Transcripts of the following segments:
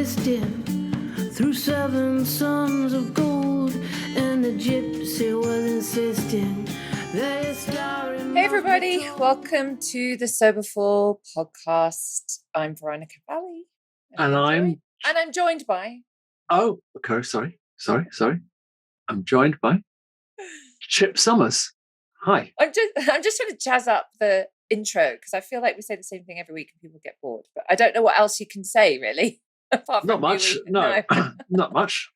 twisted through 7 suns of gold, and the gypsy was insisting that his story. Hey everybody, welcome to the Soberful podcast. I'm Veronica Valley. And I'm joined by... Oh, okay, sorry. I'm joined by Chip Summers. Hi. I'm just trying to jazz up the intro because I feel like we say the same thing every week and people get bored. But I don't know what else you can say, really. Apart from Not much. No, not much.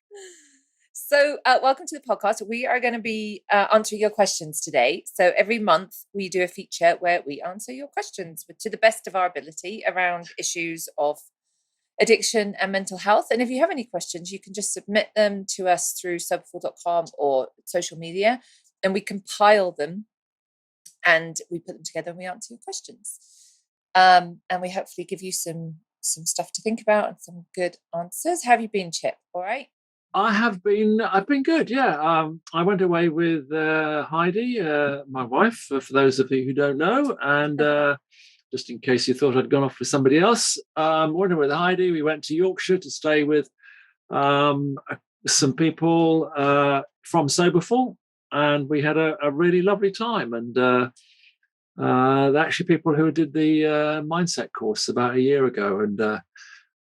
So welcome to the podcast. We are going to be answering your questions today. So every month we do a feature where we answer your questions to the best of our ability around issues of addiction and mental health. And if you have any questions, you can just submit them to us through soberful.com or social media, and we compile them and we put them together and we answer your questions. And we hopefully give you some stuff to think about and some good answers. How have you been, Chip? All right? I've been good, yeah. I went away with Heidi, my wife, for those of you who don't know, and just in case you thought I'd gone off with somebody else, went away with Heidi. We went to Yorkshire to stay with some people from Soberful, and we had a really lovely time. And they're actually people who did the mindset course about a year ago and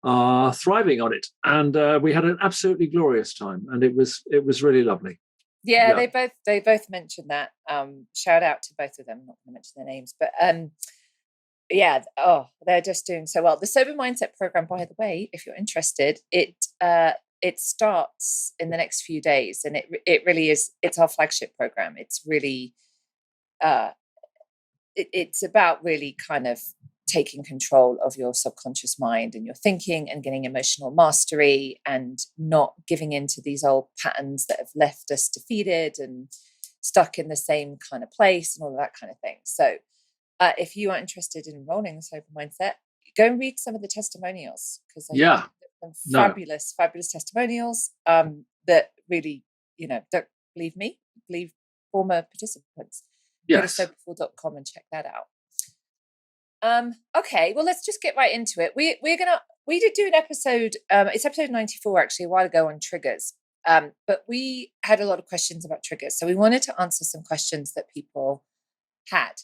are thriving on it. And we had an absolutely glorious time, and it was really lovely. Yeah. They both mentioned that. Shout out to both of them. I'm not going to mention their names, but yeah, they're just doing so well. The Sober Mindset program, by the way, if you're interested, it starts in the next few days, and it really is. It's our flagship program. It's really, it's about really kind of taking control of your subconscious mind and your thinking and getting emotional mastery and not giving into these old patterns that have left us defeated and stuck in the same kind of place and all of that kind of thing. So if you are interested in enrolling in Sober Mindset, go and read some of the testimonials, because fabulous testimonials that really, don't believe me, believe former participants. Yes. Go to soberful.com and check that out. Okay, well, let's just get right into it. We did do an episode, it's episode 94 actually, a while ago, on triggers. But we had a lot of questions about triggers. So we wanted to answer some questions that people had.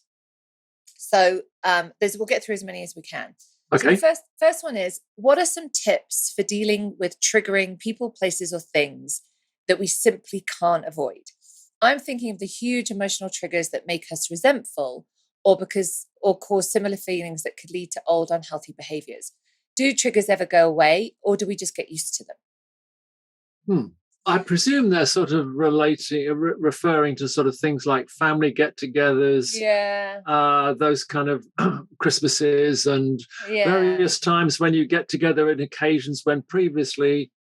So we'll get through as many as we can. Okay. So the first one is, what are some tips for dealing with triggering people, places, or things that we simply can't avoid? I'm thinking of the huge emotional triggers that make us resentful or cause similar feelings that could lead to old unhealthy behaviors. Do triggers ever go away, or do we just get used to them? I presume they're sort of referring to sort of things like family get-togethers, those kind of Christmases and various times when you get together in occasions when previously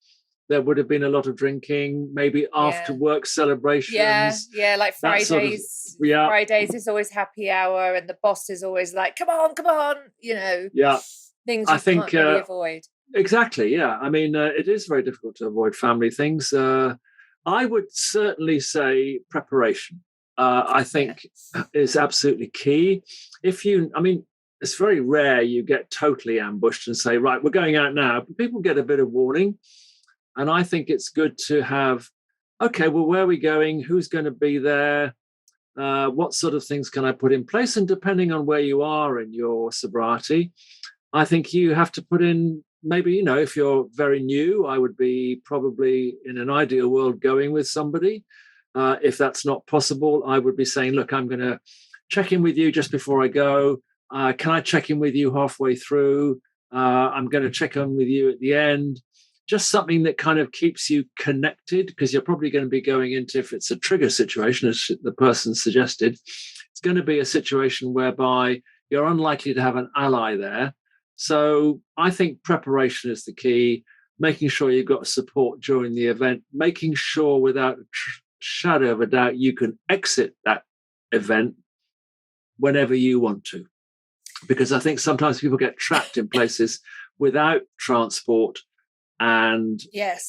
there would have been a lot of drinking, maybe after work celebrations. Yeah, like Fridays. Fridays is always happy hour, and the boss is always like, come on, Yeah. Things you can't really avoid. Exactly, yeah. I mean, it is very difficult to avoid family things. I would certainly say preparation, I think is absolutely key. It's very rare you get totally ambushed and say, right, we're going out now. But people get a bit of warning. And I think it's good to have, okay, well, where are we going? Who's going to be there? What sort of things can I put in place? And depending on where you are in your sobriety, I think you have to put in, maybe, if you're very new, I would be probably in an ideal world going with somebody. If that's not possible, I would be saying, look, I'm going to check in with you just before I go. Can I check in with you halfway through? I'm going to check in with you at the end. Just something that kind of keeps you connected, because you're probably going to be going into, if it's a trigger situation, as the person suggested, it's going to be a situation whereby you're unlikely to have an ally there. So I think preparation is the key, making sure you've got support during the event, making sure without a shadow of a doubt you can exit that event whenever you want to. Because I think sometimes people get trapped in places without transport, and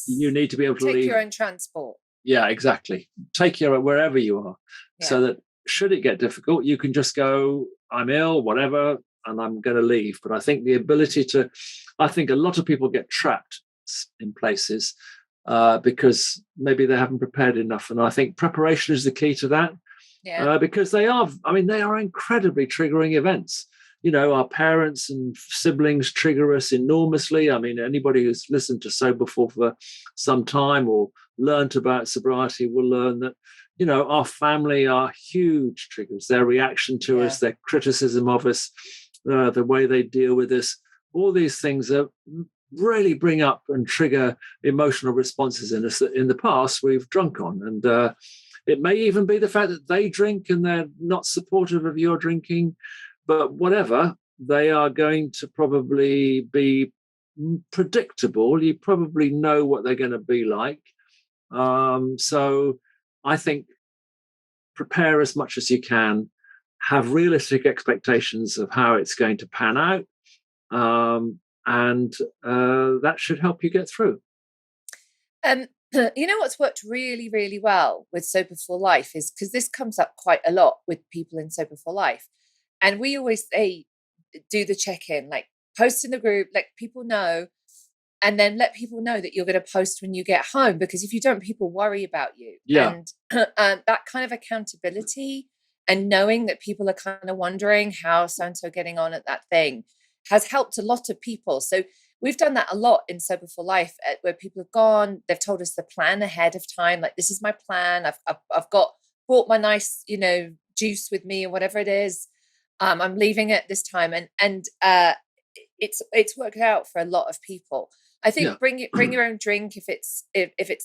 you need to be able to leave. Take your own transport. Yeah, exactly. Take your wherever you are, so that should it get difficult, you can just go, I'm ill, whatever, and I'm going to leave. But I think the ability to, I think a lot of people get trapped in places because maybe they haven't prepared enough. And I think preparation is the key to that. Because they are incredibly triggering events. Our parents and siblings trigger us enormously. I mean, anybody who's listened to Soberful for some time or learnt about sobriety will learn that, our family are huge triggers. Their reaction to us, their criticism of us, the way they deal with us, all these things really bring up and trigger emotional responses in us that in the past we've drunk on. And it may even be the fact that they drink and they're not supportive of your drinking, but whatever, they are going to probably be predictable. You probably know what they're going to be like. So I think prepare as much as you can, have realistic expectations of how it's going to pan out, and that should help you get through. What's worked really, really well with Sober for Life is because this comes up quite a lot with people in Sober for Life. And we always say, do the check-in, like post in the group, let people know, and then let people know that you're going to post when you get home, because if you don't, people worry about you. Yeah. And that kind of accountability and knowing that people are kind of wondering how so-and-so getting on at that thing has helped a lot of people. So we've done that a lot in Sober for Life, where people have gone, they've told us the plan ahead of time. Like, this is my plan. I've brought my nice, juice with me or whatever it is. I'm leaving at this time. And it's worked out for a lot of people. I think bring your own drink if it's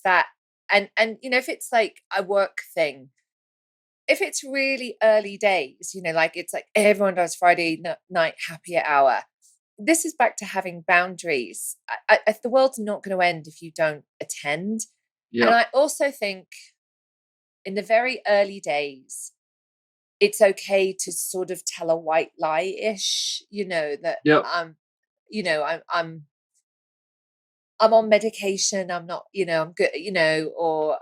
that. And if it's like a work thing, if it's really early days, like it's like everyone does Friday night happy hour. This is back to having boundaries. The world's not going to end if you don't attend. And I also think in the very early days, it's okay to sort of tell a white lie-ish, that I'm on medication. I'm not, I'm good, or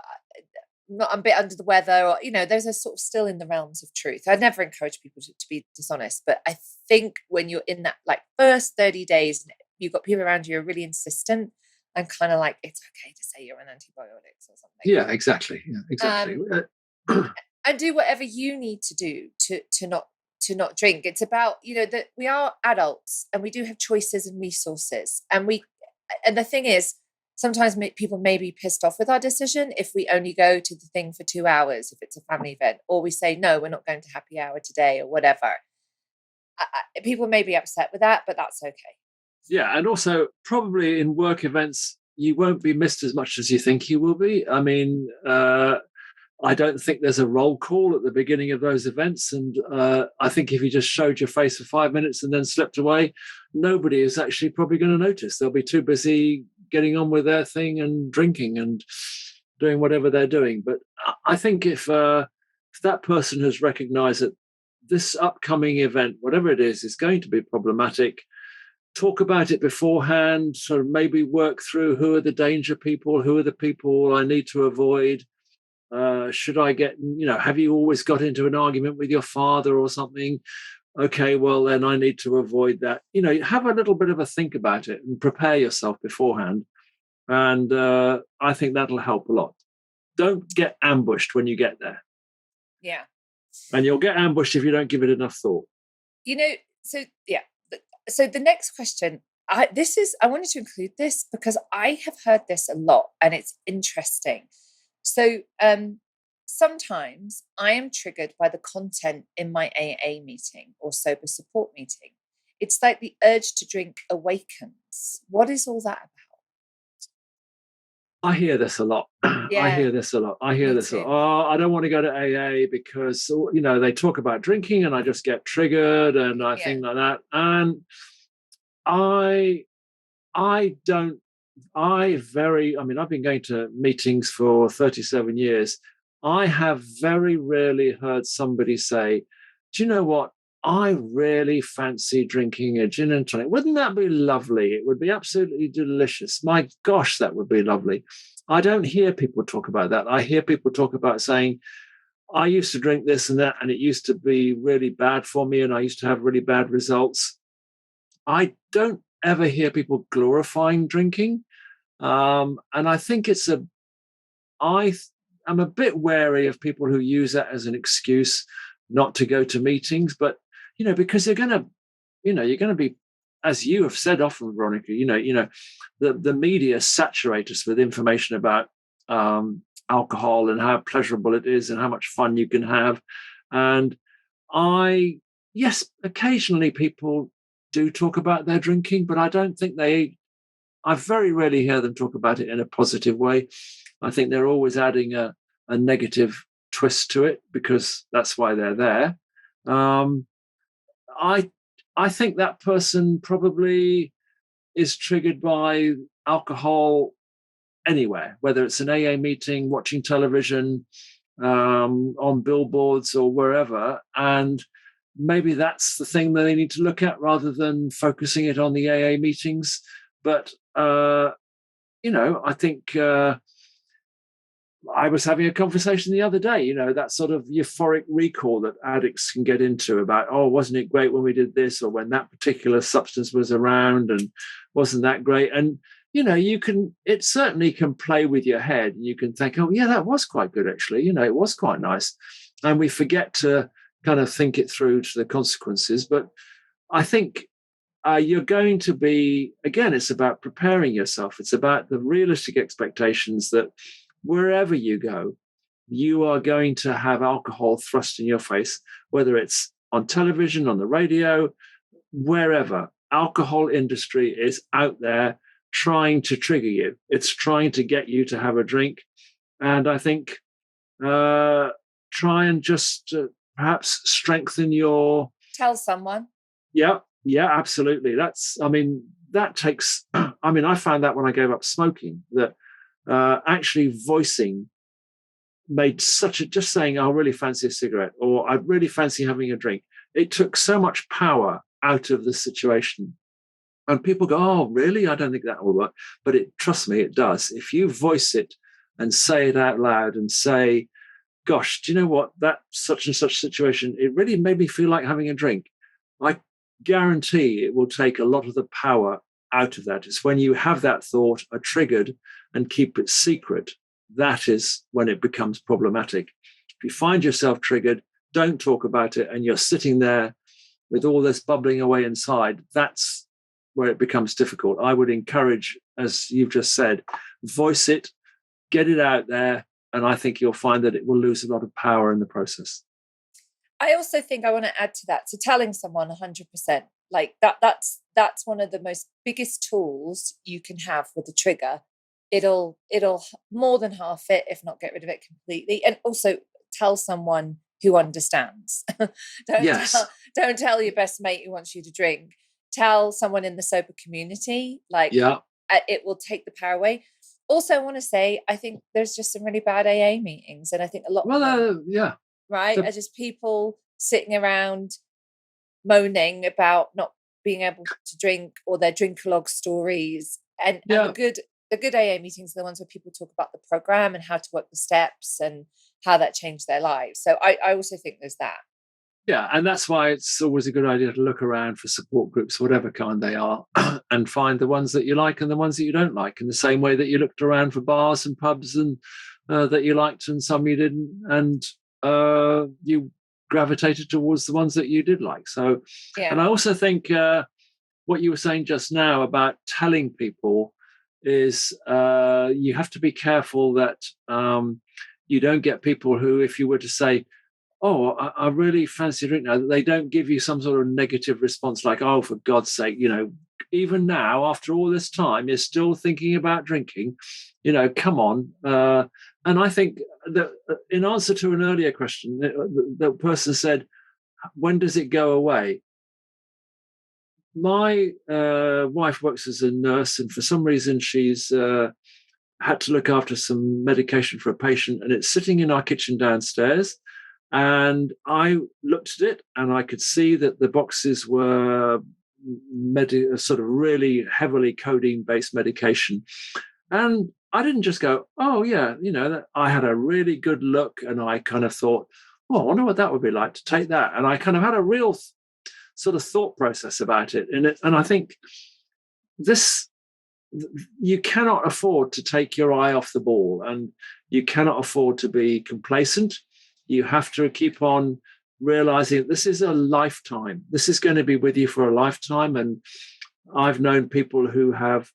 I'm a bit under the weather, or, those are sort of still in the realms of truth. I never encourage people to be dishonest, but I think when you're in that like first 30 days, you've got people around you who are really insistent and kind of like, it's okay to say you're on antibiotics or something. Yeah, exactly. And do whatever you need to do to not drink. It's about, that we are adults and we do have choices and resources. And the thing is, sometimes people may be pissed off with our decision if we only go to the thing for 2 hours, if it's a family event, or we say, no, we're not going to happy hour today or whatever. People may be upset with that, but that's okay. Yeah. And also probably in work events, you won't be missed as much as you think you will be. I mean, I don't think there's a roll call at the beginning of those events. And I think if you just showed your face for 5 minutes and then slipped away, nobody is actually probably going to notice. They'll be too busy getting on with their thing and drinking and doing whatever they're doing. But I think if that person has recognized that this upcoming event, whatever it is going to be problematic, talk about it beforehand, sort of maybe work through who are the danger people, who are the people I need to avoid. Should I get, have you always got into an argument with your father or something? Okay, well, then I need to avoid that. Have a little bit of a think about it and prepare yourself beforehand. And I think that'll help a lot. Don't get ambushed when you get there. Yeah. And you'll get ambushed if you don't give it enough thought. So the next question, I wanted to include this because I have heard this a lot and it's interesting. So sometimes I am triggered by the content in my AA meeting or sober support meeting. It's like the urge to drink awakens. What is all that about? I hear this a lot. Yeah, I hear this a lot. Oh, I don't want to go to AA because, they talk about drinking and I just get triggered and I think like that. And I've been going to meetings for 37 years. I have very rarely heard somebody say, do you know what? I really fancy drinking a gin and tonic. Wouldn't that be lovely? It would be absolutely delicious. My gosh, that would be lovely. I don't hear people talk about that. I hear people talk about saying, I used to drink this and that, and it used to be really bad for me, and I used to have really bad results. I don't ever hear people glorifying drinking. And I think I'm a bit wary of people who use that as an excuse not to go to meetings, but because you're going to be, as you have said often, Veronica, the media saturate us with information about alcohol and how pleasurable it is and how much fun you can have. And yes, occasionally people do talk about their drinking, but I don't think I very rarely hear them talk about it in a positive way. I think they're always adding a negative twist to it because that's why they're there. I think that person probably is triggered by alcohol anywhere, whether it's an AA meeting, watching television, on billboards or wherever. And maybe that's the thing that they need to look at rather than focusing it on the AA meetings. But, I think I was having a conversation the other day, that sort of euphoric recall that addicts can get into about, oh, wasn't it great when we did this or when that particular substance was around and wasn't that great? And, it certainly can play with your head and you can think, oh, yeah, that was quite good, actually. It was quite nice. And we forget to kind of think it through to the consequences. But I think you're going to be, again, it's about preparing yourself. It's about the realistic expectations that wherever you go, you are going to have alcohol thrust in your face, whether it's on television, on the radio, wherever. Alcohol industry is out there trying to trigger you. It's trying to get you to have a drink. And I think try and just perhaps strengthen your... Tell someone. Yeah, absolutely. That takes... I found that when I gave up smoking, that actually voicing made just saying, I really fancy a cigarette or I really fancy having a drink. It took so much power out of the situation. And people go, oh, really? I don't think that will work. But trust me, it does. If you voice it and say it out loud and say, gosh, do you know what? That such and such situation, it really made me feel like having a drink. I guarantee it will take a lot of the power out of that. It's when you have that thought, are triggered and keep it secret, that is when it becomes problematic. If you find yourself triggered, don't talk about it, and you're sitting there with all this bubbling away inside, that's where it becomes difficult. I would encourage, as you've just said, voice it, get it out there, and I think you'll find that it will lose a lot of power in the process. I also think I want to add to that. So telling someone 100%, like that's one of the most biggest tools you can have with a trigger. It'll more than half it, if not get rid of it completely. And also tell someone who understands. Don't tell your best mate who wants you to drink. Tell someone in the sober community, it will take the power away. Also, I want to say, I think there's just some really bad AA meetings. And I think a lot of them, right, are just people sitting around moaning about not being able to drink or their drink-a-log stories. And the good AA meetings are the ones where people talk about the program and how to work the steps and how that changed their lives. So I also think there's that. Yeah, and that's why it's always a good idea to look around for support groups, whatever kind they are, and find the ones that you like and the ones that you don't like, in the same way that you looked around for bars and pubs and that you liked and some you didn't, and you gravitated towards the ones that you did like. So, and I also think what you were saying just now about telling people is you have to be careful that you don't get people who, if you were to say, oh, I really fancy a drink now, they don't give you some sort of negative response like, oh, for God's sake, even now, after all this time, you're still thinking about drinking, come on. And I think that in answer to an earlier question, the person said, when does it go away? My wife works as a nurse, and for some reason she's had to look after some medication for a patient, and it's sitting in our kitchen downstairs. And I looked at it and I could see that the boxes were sort of really heavily codeine-based medication. And I didn't just go, oh, yeah, I had a really good look and I kind of thought, oh, I wonder what that would be like to take that. And I kind of had a real sort of thought process about it. And I think this you cannot afford to take your eye off the ball, and you cannot afford to be complacent. You have to keep on realizing this is a lifetime. This is going to be with you for a lifetime. And I've known people who have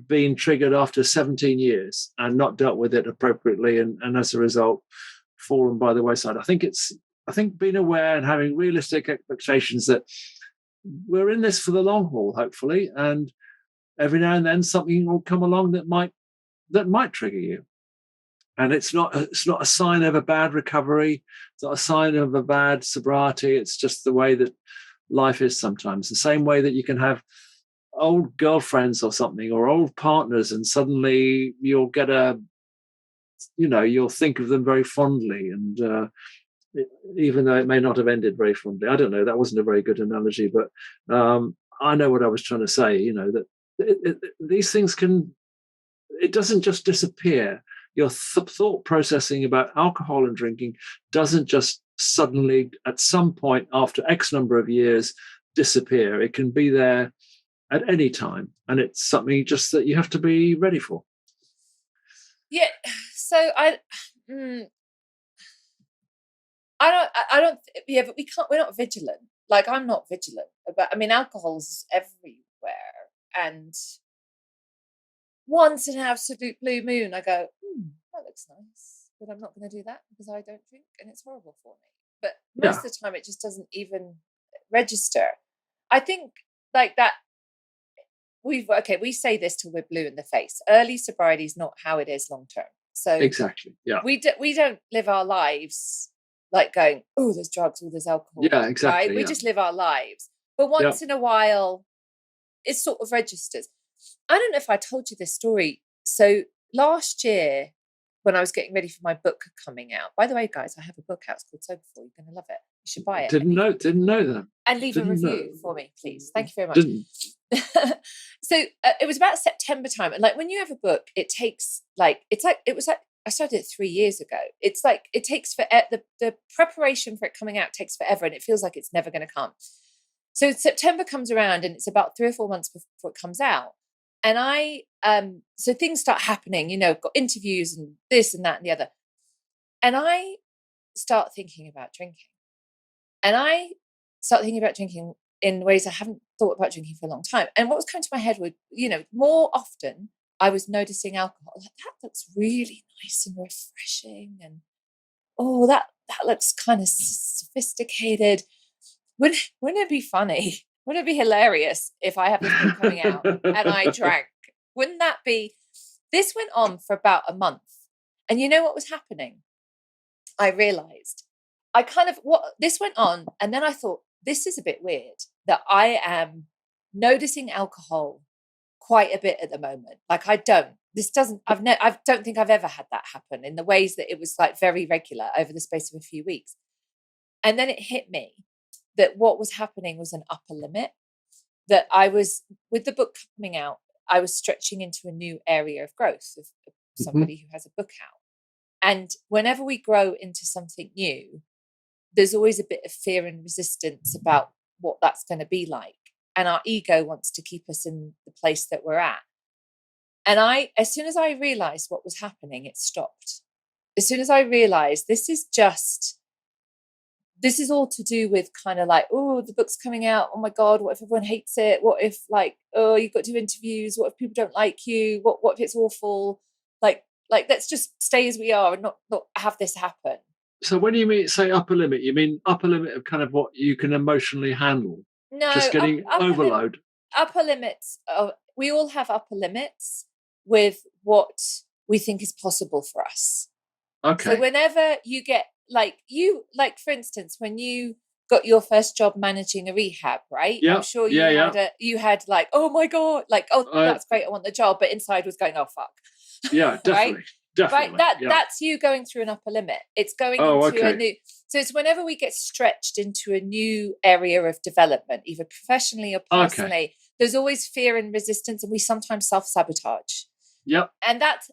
been triggered after 17 years and not dealt with it appropriately, and as a result, fallen by the wayside. I think being aware and having realistic expectations that we're in this for the long haul, hopefully, and every now and then something will come along that might trigger you. And it's not a sign of a bad recovery. It's not a sign of a bad sobriety. It's just the way that life is sometimes. The same way that you can have old girlfriends or something, or old partners, and suddenly you'll get you'll think of them very fondly. And even though it may not have ended very fondly, I don't know, that wasn't a very good analogy, but I know what I was trying to say, that these things it doesn't just disappear. Your thought processing about alcohol and drinking doesn't just suddenly, at some point after X number of years, disappear. It can be there at any time, and it's something just that you have to be ready for. Yeah. So I don't. Yeah, but we're not vigilant. Like, I'm not vigilant. But I mean, alcohol's everywhere, and once in an absolute blue moon, I go, that looks nice, but I'm not going to do that because I don't drink, and it's horrible for me. But most of the time, it just doesn't even register. I think like that. We say this till we're blue in the face. Early sobriety is not how it is long term. So exactly, yeah. We don't live our lives like going, oh, there's drugs, or there's alcohol. Yeah, exactly. Right? We just live our lives. But once in a while, it sort of registers. I don't know if I told you this story. So last year, when I was getting ready for my book coming out, by the way, guys, I have a book out. It's called Soberful. You're going to love it. You should buy it. Didn't know that. And leave a review for me, please. Thank you very much. So it was about September time, and like when you have a book, it takes I started it 3 years ago. It's like it takes for the preparation for it coming out takes forever, and it feels like it's never going to come. So September comes around, and it's about 3 or 4 months before it comes out, and so things start happening. Got interviews and this and that and the other, and I start thinking about drinking, in ways I haven't thought about drinking for a long time. And what was coming to my head was, more often I was noticing alcohol. Like, that looks really nice and refreshing. And, that looks kind of sophisticated. Wouldn't it be funny? Wouldn't it be hilarious if I have this book coming out and I drank? Wouldn't that be? This went on for about a month. And you know what was happening? I realized this went on. And then I thought, this is a bit weird that I am noticing alcohol quite a bit at the moment. Like, I don't think I've ever had that happen in the ways that it was like very regular over the space of a few weeks. And then it hit me that what was happening was an upper limit, that I was, with the book coming out, I was stretching into a new area of growth of somebody who has a book out. And whenever we grow into something new, there's always a bit of fear and resistance about what that's going to be like. And our ego wants to keep us in the place that we're at. And as soon as I realized what was happening, it stopped. As soon as I realized this is all to do with kind of like, oh, the book's coming out. Oh my God, what if everyone hates it? What if you've got to do interviews? What if people don't like you? What if it's awful? Like let's just stay as we are and not have this happen. So when you say upper limit, you mean upper limit of kind of what you can emotionally handle? No, just getting overload. Upper limits. We all have upper limits with what we think is possible for us. Okay. So whenever you get for instance, when you got your first job managing a rehab, right? Yeah. I'm sure you had like, oh my God, that's great, I want the job, but inside was going, oh fuck. Yeah, definitely. Right? Definitely. Right, that's you going through an upper limit. It's going into a new. So it's whenever we get stretched into a new area of development, either professionally or personally, there's always fear and resistance, and we sometimes self-sabotage. Yep. And that's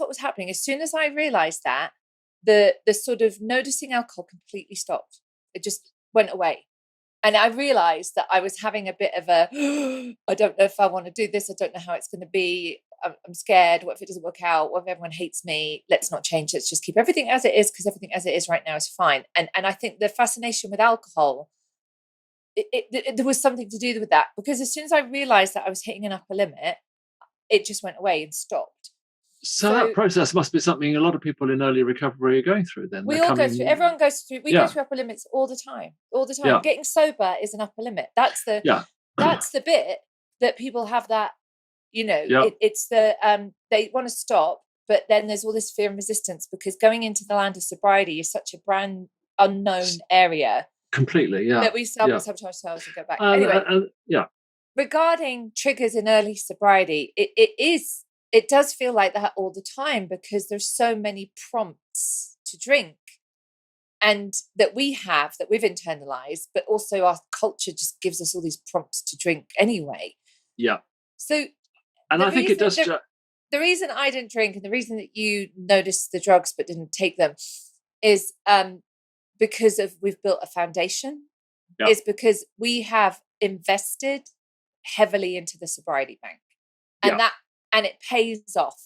what was happening. As soon as I realized that, the sort of noticing alcohol completely stopped. It just went away. And I realized that I was having a bit of a, I don't know if I want to do this. I don't know how it's going to be. I'm scared. What if it doesn't work out? What if everyone hates me? Let's not change. Let's just keep everything as it is, because everything as it is right now is fine. And I think the fascination with alcohol, there was something to do with that, because as soon as I realized that I was hitting an upper limit, it just went away and stopped. So that process must be something a lot of people in early recovery are going through then. We all go through, everyone goes through, we go through upper limits all the time. Yeah. Getting sober is an upper limit. That's the bit that people have that, it's the, they want to stop, but then there's all this fear and resistance, because going into the land of sobriety is such a brand unknown area. Completely, yeah. That we sabotage ourselves and go back. Anyway, regarding triggers in early sobriety, it does feel like that all the time, because there's so many prompts to drink, and that we've internalized, but also our culture just gives us all these prompts to drink anyway. Yeah. So, and I think it does. The reason I didn't drink, and the reason that you noticed the drugs but didn't take them, is because we've built a foundation. Is because we have invested heavily into the sobriety bank, and it pays off.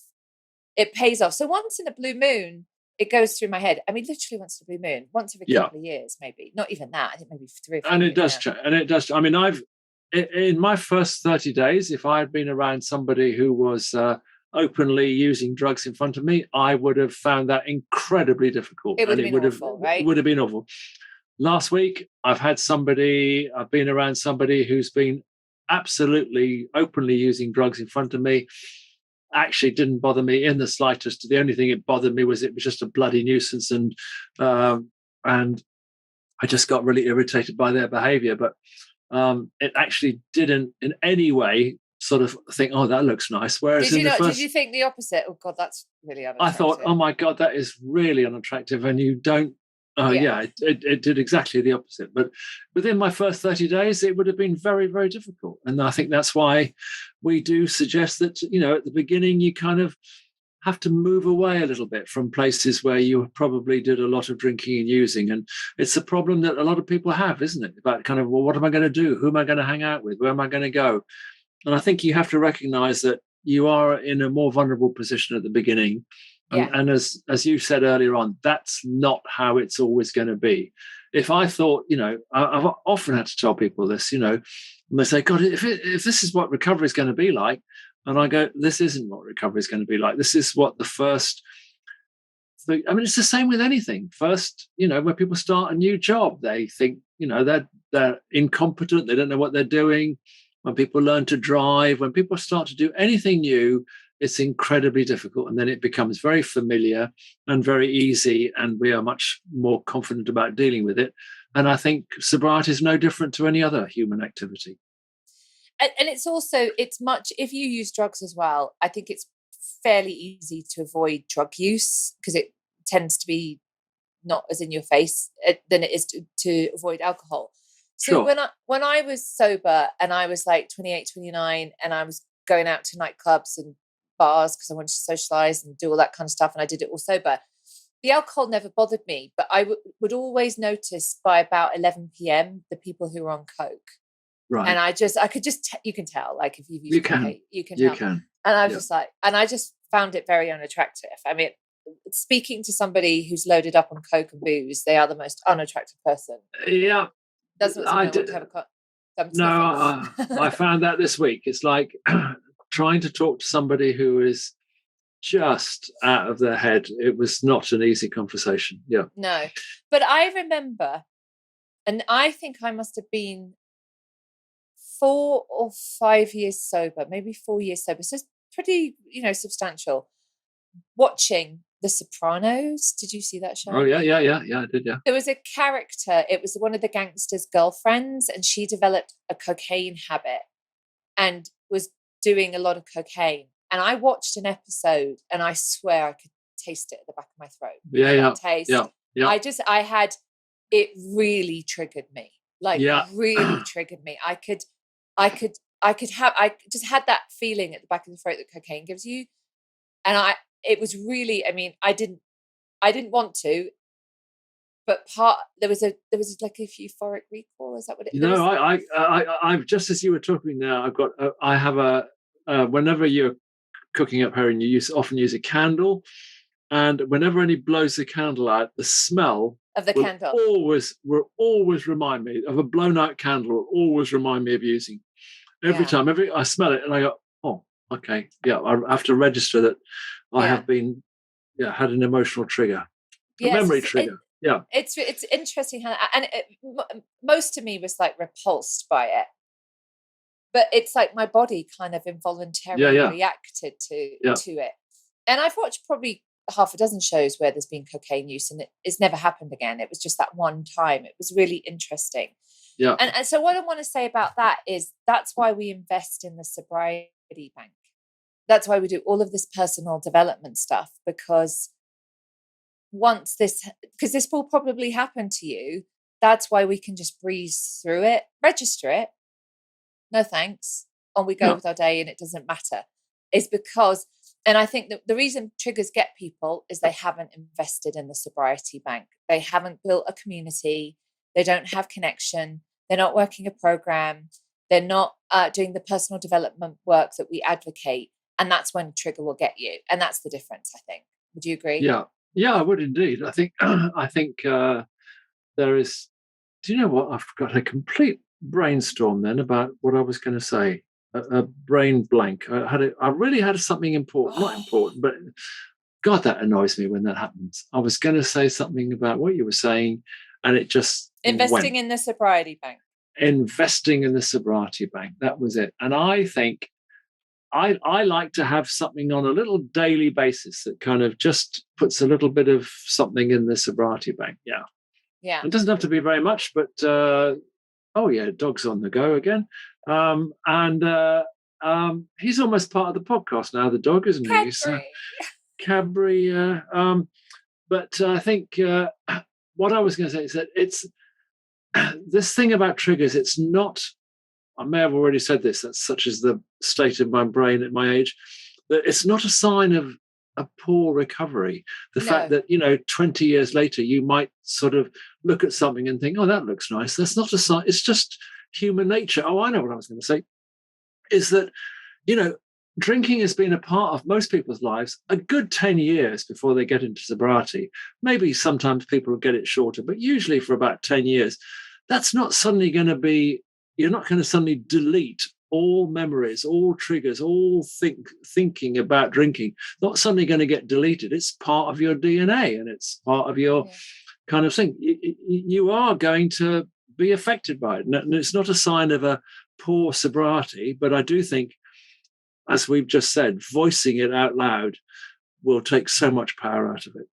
So once in a blue moon, it goes through my head. I mean, literally once in a blue moon, once every couple of years, maybe. Not even that. I think maybe 3 or 4 And years it does. And it does. I mean, in my first 30 days, if I had been around somebody who was openly using drugs in front of me, I would have found that incredibly difficult. It would have been awful, right? It would have been awful. Last week, I've been around somebody who's been absolutely openly using drugs in front of me. Actually didn't bother me in the slightest. The only thing it bothered me was it was just a bloody nuisance, and I just got really irritated by their behavior. But it actually didn't in any way sort of think, oh, that looks nice. Whereas did you think the opposite? Oh God, that's really unattractive. I thought, oh my God, that is really unattractive, and you don't. It did exactly the opposite. But within my first 30 days, it would have been very, very difficult. And I think that's why we do suggest that, at the beginning, you kind of have to move away a little bit from places where you probably did a lot of drinking and using. And it's a problem that a lot of people have, isn't it? About kind of, well, what am I going to do? Who am I going to hang out with? Where am I going to go? And I think you have to recognize that you are in a more vulnerable position at the beginning. And as you said earlier on, that's not how it's always going to be. If I thought, I've often had to tell people this, and they say, God, if this is what recovery is going to be like, and I go, this isn't what recovery is going to be like. This is what the first. I mean, it's the same with anything. First, when people start a new job, they think, they're incompetent. They don't know what they're doing. When people learn to drive, when people start to do anything new, it's incredibly difficult, and then it becomes very familiar and very easy, and we are much more confident about dealing with it. And I think sobriety is no different to any other human activity. And it's much, if you use drugs as well, I think it's fairly easy to avoid drug use, because it tends to be not as in your face than it is to avoid alcohol. So when I was sober, and I was like 28, 29, and I was going out to nightclubs and bars because I wanted to socialize and do all that kind of stuff, and I did it all sober, the alcohol never bothered me, but I would always notice by about 11 p.m. the people who were on coke, right? And I could just you can tell, like, if you've used cocaine, you can tell. And I was just like, and I just found it very unattractive. I mean, speaking to somebody who's loaded up on coke and booze, they are the most unattractive person. Doesn't I did have I found that this week. It's like trying to talk to somebody who is just out of their head. It was not an easy conversation. No, but I remember, and I think I must have been 4 or 5 years sober, maybe 4 years sober, so it's pretty substantial, watching The Sopranos. Did you see that show? Oh yeah, I did. There was a character, it was one of the gangsters' girlfriends, and she developed a cocaine habit and was doing a lot of cocaine. And I watched an episode, and I swear I could taste it at the back of my throat. Taste. I had, it really triggered me. Really triggered me. I just had that feeling at the back of the throat that cocaine gives you. And it was really, I mean, I didn't want to. but there was like a euphoric recall. Is that what it? I've just as you were talking now, I have a whenever you're cooking up herring, you often use a candle, and whenever any blows the candle out, the smell of the candle will always remind me of a blown out candle. Will always remind me of using every time. I smell it and I go, oh, okay, yeah. I have to register that I have been had an emotional trigger, a memory trigger. It's interesting how, and most of me was like repulsed by it, but it's like my body kind of involuntarily reacted to it. And I've watched probably half a dozen shows where there's been cocaine use, and it's never happened again. It was just that one time. It was really interesting. Yeah. And so what I want to say about that is that's why we invest in the Sobriety Bank. That's why we do all of this personal development stuff, because this will probably happen to you. That's why we can just breeze through it, register it. No thanks. On we go with our day, and it doesn't matter. Is because, and I think that the reason triggers get people is they haven't invested in the Sobriety Bank. They haven't built a community. They don't have connection. They're not working a program. They're not doing the personal development work that we advocate. And that's when trigger will get you. And that's the difference, I think. Would you agree? Yeah, I would indeed. I think there is. Do you know what? I've got a complete brainstorm then about what I was going to say. A brain blank. I really had something important, not important, but God, that annoys me when that happens. I was going to say something about what you were saying, and it just investing in the Sobriety Bank. Investing in the Sobriety Bank. That was it. And I think I like to have something on a little daily basis that kind of just puts a little bit of something in the Sobriety Bank. Yeah. It doesn't have to be very much, but dog's on the go again. He's almost part of the podcast now, the dog, isn't he? Cadbury. But I think what I was going to say is that it's this thing about triggers. It's not. I may have already said this. That's such as the state of my brain at my age. That it's not a sign of a poor recovery. The fact that 20 years later you might sort of look at something and think, "Oh, that looks nice." That's not a sign. It's just human nature. Oh, I know what I was going to say. Is that drinking has been a part of most people's lives a good 10 years before they get into sobriety. Maybe sometimes people get it shorter, but usually for about 10 years. That's not suddenly going to be. You're not going to suddenly delete all memories, all triggers, all thinking about drinking. Not suddenly going to get deleted. It's part of your DNA, and it's part of your kind of thing. You are going to be affected by it. And it's not a sign of a poor sobriety, but I do think, as we've just said, voicing it out loud will take so much power out of it.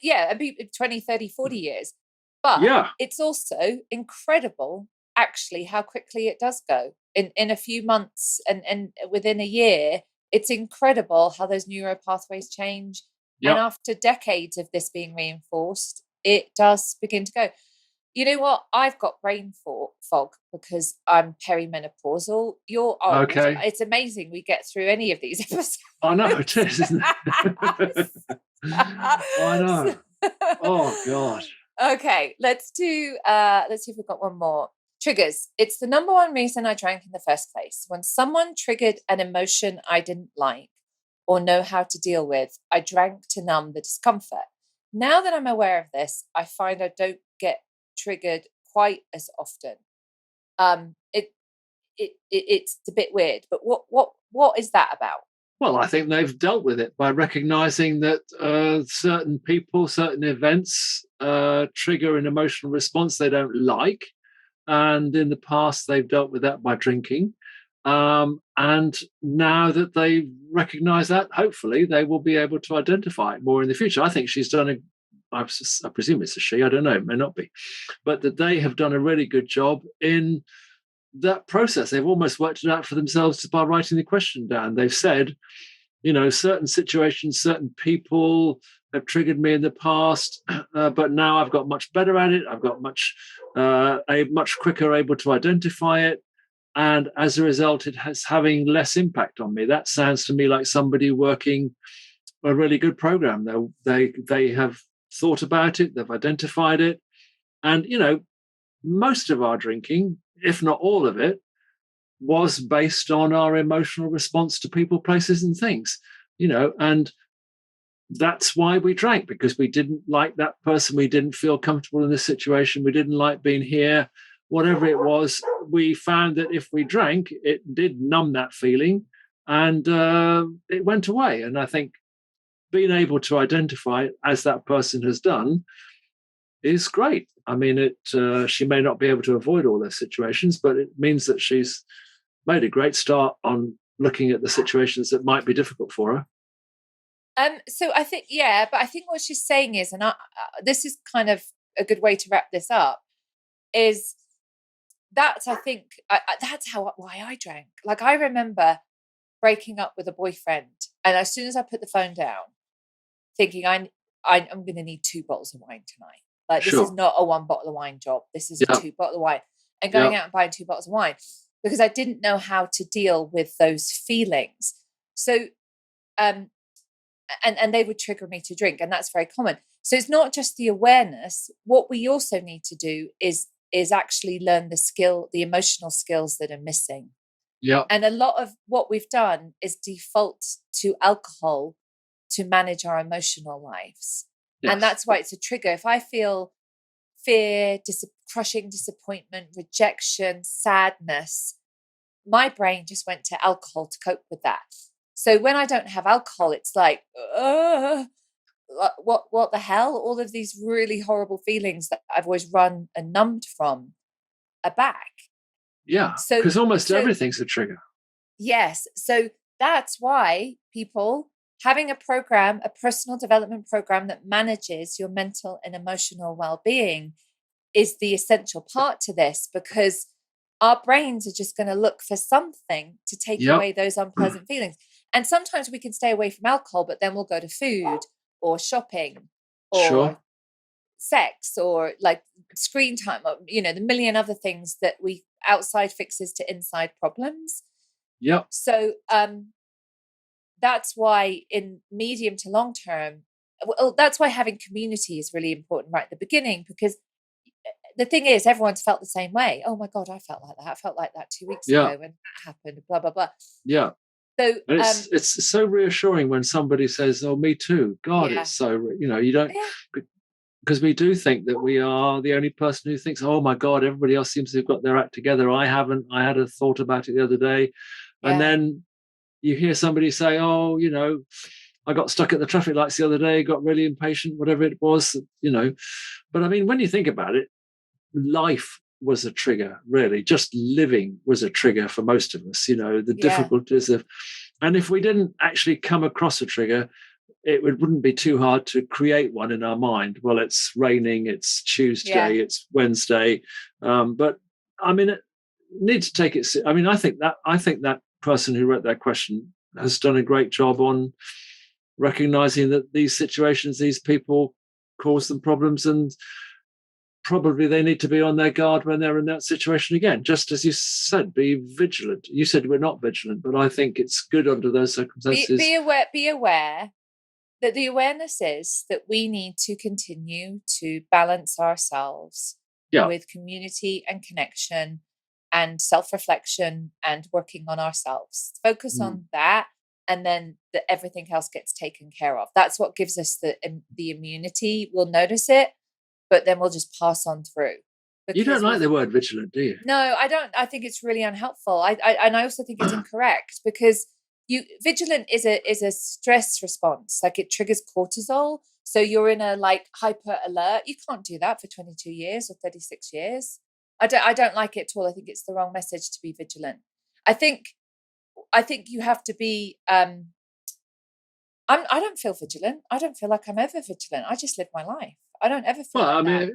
It'd be 20, 30, 40 years. But it's also incredible, actually, how quickly it does go. In a few months and within a year, it's incredible how those neuro pathways change. And after decades of this being reinforced, it does begin to go. You know what? I've got brain fog because I'm perimenopausal. You're old. Okay. It's amazing we get through any of these episodes. I know it is, isn't it? I know. Oh God. Okay, let's see if we've got one more. Triggers. It's the number one reason I drank in the first place. When someone triggered an emotion I didn't like or know how to deal with, I drank to numb the discomfort. Now that I'm aware of this, I find I don't get triggered quite as often. It's a bit weird, but what is that about? Well, I think they've dealt with it by recognizing that certain people, certain events trigger an emotional response they don't like. And in the past, they've dealt with that by drinking. And now that they recognize that, hopefully they will be able to identify it more in the future. I think she's done I presume it's a she, I don't know, it may not be. But that they have done a really good job in that process. They've almost worked it out for themselves just by writing the question down. They've said, certain situations, certain people have triggered me in the past, but now I've got much better at it. I've got much quicker able to identify it. And as a result, it has having less impact on me. That sounds to me like somebody working a really good program. They have thought about it, they've identified it. And, most of our drinking, if not all of it, was based on our emotional response to people, places, and things, and that's why we drank, because we didn't like that person. We didn't feel comfortable in this situation. We didn't like being here, whatever it was. We found that if we drank, it did numb that feeling and it went away. And I think being able to identify it as that person has done is great. I mean, she may not be able to avoid all those situations, but it means that she's made a great start on looking at the situations that might be difficult for her. So I think, but I think what she's saying is, and this is kind of a good way to wrap this up, is that I think that's why I drank. Like, I remember breaking up with a boyfriend, and as soon as I put the phone down, thinking I'm going to need 2 bottles of wine tonight. Like, this is not a 1 bottle of wine job. This is a 2 bottle of wine, and going out and buying 2 bottles of wine, because I didn't know how to deal with those feelings. So, and they would trigger me to drink, and that's very common. So it's not just the awareness. What we also need to do is actually learn the emotional skills that are missing. Yeah. And a lot of what we've done is default to alcohol to manage our emotional lives. Yes. And that's why it's a trigger. If I feel fear, crushing disappointment, rejection, sadness, my brain just went to alcohol to cope with that. So when I don't have alcohol, it's like, what the hell? All of these really horrible feelings that I've always run and numbed from are back. Yeah, because almost everything's a trigger. Yes. So that's why people having a personal development program that manages your mental and emotional well-being is the essential part to this, because our brains are just going to look for something to take away those unpleasant feelings. And sometimes we can stay away from alcohol, but then we'll go to food or shopping or sex or like screen time, or, the million other things that we outside fixes to inside problems. Yeah. So that's why in medium to long term, that's why having community is really important right at the beginning, because the thing is, everyone's felt the same way. Oh my God, I felt like that. I felt like that 2 weeks ago when it happened, blah, blah, blah. Yeah. So it's so reassuring when somebody says, "Oh, me too." God, it's so, you don't, because we do think that we are the only person who thinks, "Oh my God, everybody else seems to have got their act together. I haven't. I had a thought about it the other day." And then you hear somebody say, "Oh, I got stuck at the traffic lights the other day, got really impatient," whatever it was, But I mean, when you think about it, life was a trigger, really. Just living was a trigger for most of us, the difficulties of, and if we didn't actually come across a trigger, it wouldn't be too hard to create one in our mind. Well, it's raining, it's Tuesday, it's Wednesday. But I mean, it needs to take it. I mean, I think that person who wrote that question has done a great job on recognizing that these situations, these people cause them problems, and probably they need to be on their guard when they're in that situation again. Just as you said, be vigilant. You said we're not vigilant, but I think it's good under those circumstances. Be aware that the awareness is that we need to continue to balance ourselves with community and connection and self-reflection and working on ourselves. Focus on that, and then everything else gets taken care of. That's what gives us the immunity. We'll notice it, but then we'll just pass on through. You don't like the word vigilant, do you? No, I don't. I think it's really unhelpful. And I also think it's incorrect, because vigilant is a stress response. Like, it triggers cortisol. So you're in a hyper alert. You can't do that for 22 years or 36 years. I don't like it at all. I think it's the wrong message to be vigilant. I think you have to be, I don't feel vigilant. I don't feel like I'm ever vigilant. I just live my life. I don't ever feel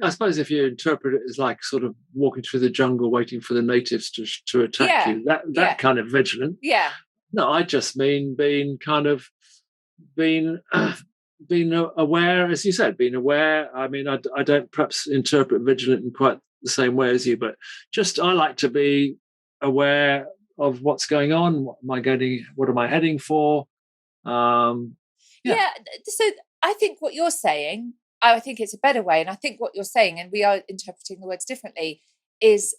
I suppose if you interpret it as like sort of walking through the jungle waiting for the natives to attack you, that kind of vigilant. Yeah. No, I just mean being aware, as you said, being aware. I mean, I don't perhaps interpret vigilant in quite the same way as you, but just I like to be aware of what's going on. What am I heading for? So I think what you're saying I think it's a better way. And I think what you're saying, and we are interpreting the words differently, is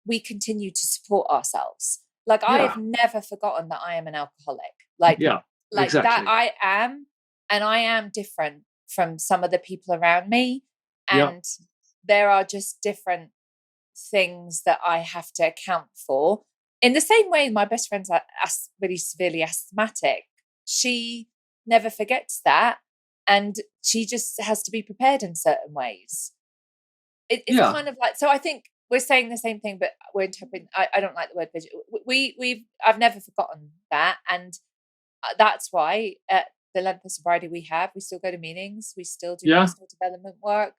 we continue to support ourselves. Like I have never forgotten that I am an alcoholic. Like exactly. that I am, and I am different from some of the people around me. And there are just different things that I have to account for. In the same way, my best friend's really severely asthmatic. She never forgets that. And she just has to be prepared in certain ways. It's kind of like, so I think we're saying the same thing, but we're interpreting. I don't like the word vigilant. I've never forgotten that. And that's why at the length of sobriety we still go to meetings. We still do personal development work.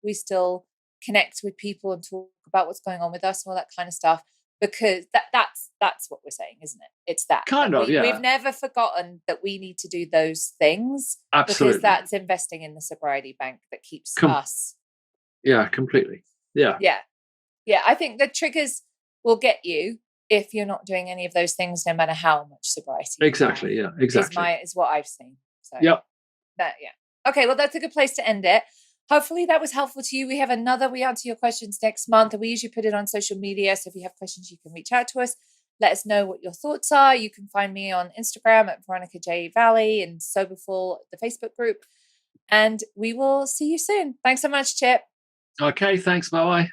We still connect with people and talk about what's going on with us and all that kind of stuff. Because that's what we're saying, isn't it? It's that we've never forgotten that we need to do those things. Absolutely. Because that's investing in the sobriety bank that keeps us. Yeah, completely. Yeah. I think the triggers will get you if you're not doing any of those things, no matter how much sobriety. Exactly. Yeah. Exactly. Is what I've seen. So okay. Well, that's a good place to end it. Hopefully that was helpful to you. We answer your questions next month, and we usually put it on social media. So if you have questions, you can reach out to us. Let us know what your thoughts are. You can find me on Instagram at Veronica J. Valley and Soberful, the Facebook group. And we will see you soon. Thanks so much, Chip. Okay. Thanks. Bye-bye.